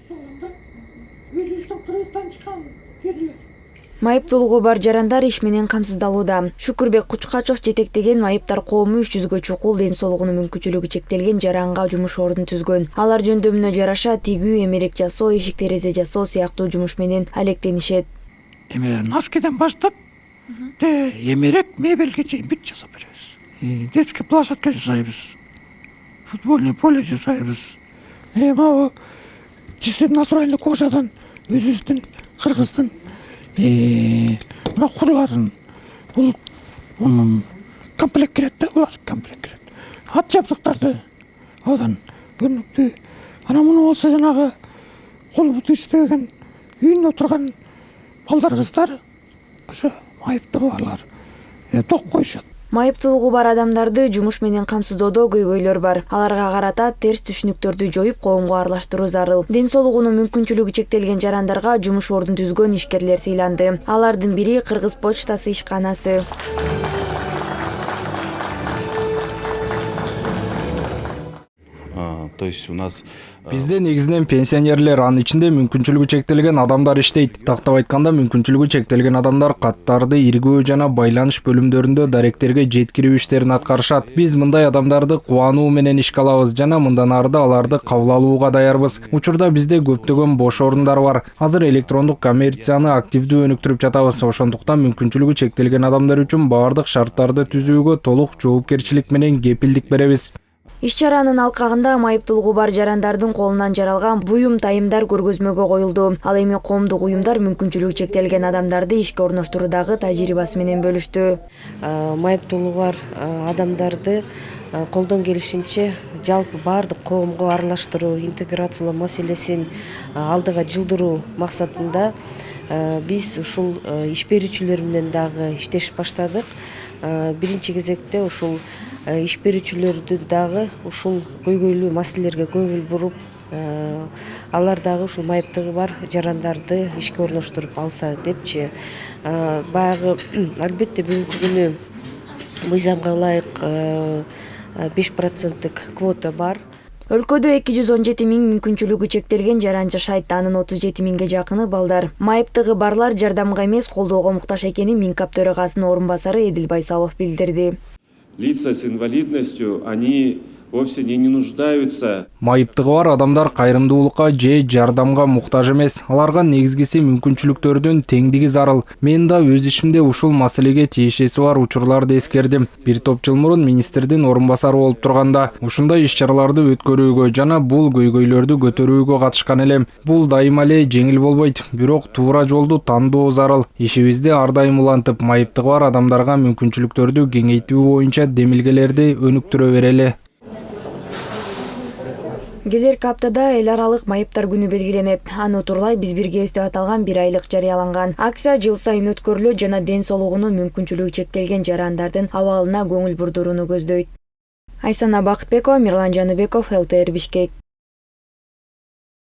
салганда өзүбүздөн Кыргызстан чыккан жерлер. Майыптуулугу бар жарандар иш менен камсыздалууда. Шукурбек Кучкачов жетектеген майыптар коому 300гө чукул ден соолугунун мүмкүнчүлүгү чектелген жаранга жумуш ордун түзгөн. Алар жөндөмүнө жараша тигүү, эмерек жасоо, эшик терезе жасоо сыяктуу жумуш менен алектенишет. Носкиден баштап, эмерек мебелге чейин бүт жасап беребиз. Детский площадка жасайбыз. Футбольный поле жасайбыз. Могу чисто натуральный кожадан өзүбүздүн Кыргыздын курларын бул комплект кирет да, булар комплект кирет. Ат жабдыктарды одан көрүнүктүү. Ана муну болсо жанагы кол буту иштеген үйүндө отурган балдар кыздар ошо майыптыгы барлар ток коюшат. Майыптуулугу бар адамдарды жумуш менен камсыздоодо көйгөйлөр бар. Аларга карата терс түшүнүктөрдү жоюп, коомго аралаштыруу зарыл. Ден соолугунун мүмкүнчүлүгү чектелген жарандарга жумуш ордун түзгөн ишкерлер сыйланды. Алардын бири Кыргыз почтасы ишканасы. То есть у нас бизде негизинен пенсионерлер, анын ичинде мүмкүнчүлүгү чектелген адамдар иштейт. Тактап айтканда, мүмкүнчүлүгү чектелген адамдар каттарды иргөө жана байланыш бөлүмдөрүндө даректерге жеткирүү иштерин аткарышат. Биз мындай адамдарды кубануу менен ишке алабыз жана мындан арды аларды кабыл алууга даярбыз. Учурда бизде көптөгөн бош орундар бар. Азыр электрондук коммерцияны активдүү өнүктүрүп жатабыз. Ошондуктан мүмкүнчүлүгү чектелген адамдар үчүн баардык шарттарды түзүүгө толук жоопкерчилик менен кепилдик беребиз. Иш-чаранын алкагында майыптуулугу бар жарандардын колунан жаралган буюм тайымдар көргөзмөгө коюлду. Ал эми коомдук уюмдар мүмкүнчүлүгү чектелген адамдарды ишке орноштуруудагы тажрыйбасы менен бөлүштү. Майыптуулугу бар адамдарды колдон келишинче жалпы баардык коомго аралаштыруу, интеграциялоо маселесин алдыга жылдыруу максатында биз ушул иш берүүчүлөр менен дагы иштешип баштадык. Биринчи кезекте ушул иш берүүчүлөрдү дагы ушул көйгөйлүү маселелерге көңүл буруп, алар дагы ушул майыптыгы бар жарандарды ишке орноштуруп алса депчи. Баягы албетте бүгүнкү күнү мыйзамга ылайык 5%-тык квота бар. Өлкөдө 217 миң мүмкүнчүлүгү чектелген жаран жашайт, анын 37 миңге жакыны балдар. Майыптыгы барлар жардамга эмес, колдоого муктаж экенин Минкап төрагасынын орун басары Эдил Байсалов билдирди. Лица с инвалидностью, они вовсе не нуждаются. Майыптыгы бар адамдар кайрымдуулукка же жардамга муктаж эмес. Аларга негизгиси мүмкүнчүлүктөрдүн теңдиги зарыл. Мен да өз ишимде ушул маселеге тиешеси бар учурларды эскердим. Бир топ жыл мурун министрдин орун басары болуп турганда ушундай иш-чараларды өткөрүүгө жана бул көйгөйлөрдү көтөрүүгө катышкан элем. Бул дайыма эле жеңил болбойт, бирок туура жолду тандоо зарыл. Ишибизди ар дайым улантып, майыптыгы бар адамдарга мүмкүнчүлүктөрдү кеңейтүү боюнча демилгелерди өнүктүрө берели. Келерки аптада эл аралык майыптар күнү белгиленет. Аны утурлай биз биргебиз деп аталган 1 айлык жарыяланган. Акция жыл сайын өткөрүлөт жана ден соолугунун мүмкүнчүлүгү чектелген жарандардын абалына көңүл бурдурууну көздөйт. Айсана Бакытбекова, Мирлан Жаныбеков, ЛТР Бишкек.